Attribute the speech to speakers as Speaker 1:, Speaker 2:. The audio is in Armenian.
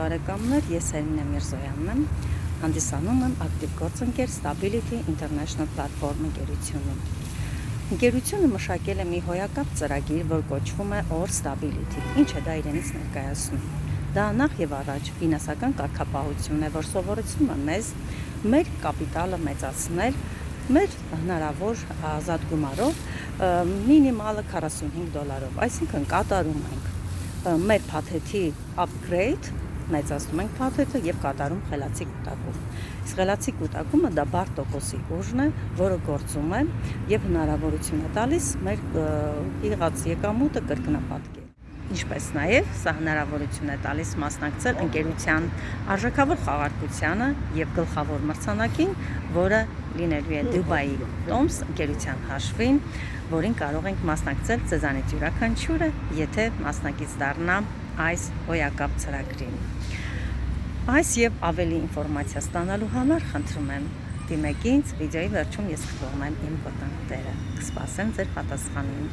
Speaker 1: բարեկամներ, ես Էրինե Միրզոյանն եմ, հանդիսանում եմ ակտիվ գործընկեր Stability International Platform ընկերությունում։ Ընկերությունը մշակել է մի հոյակապ ծրագիր, որ կոչվում է Or Stability։ Ինչ է դա իրենից ներկայացնում։ Դա նախ եւ առաջ ֆինանսական կարգապահություն է, որ սովորեցնում է մեզ մեր կապիտալը մեծացնել, մեր հնարավոր ազատ գումարով, մինիմալը $45, այսինքն կատարում ենք մեր փաթեթի upgrade, մեծացնում ենք փաթեթը եւ կատարում խելացի կուտակում։ Իսկ խելացի կուտակումը դա բարդ տոկոսի ուժն է, որը գործում է եւ հնարավորություն է տալիս մեր եղած եկամուտը կրկնապատկել։ Ինչպես նաև սա հնարավորություն է տալիս մասնակցել ընկերության արժեքավոր խաղարկությանը եւ գլխավոր մրցանակին, որը լինելու է Դուբայի Տոմս ընկերության հաշվին, որին կարող ենք մասնակցել ձեզանից յուրաքանչյուրը, եթե մասնակից դառնա այս հոյակապ ծրագրին։ Այս եւ ավելի ինֆորմացիա ստանալու համար խնդրում եմ դիմեք ինձ, վիդեոյի վերջում ես կթողնեմ իմ կոնտակտները։ Կսպասեմ ձեր պատասխանին։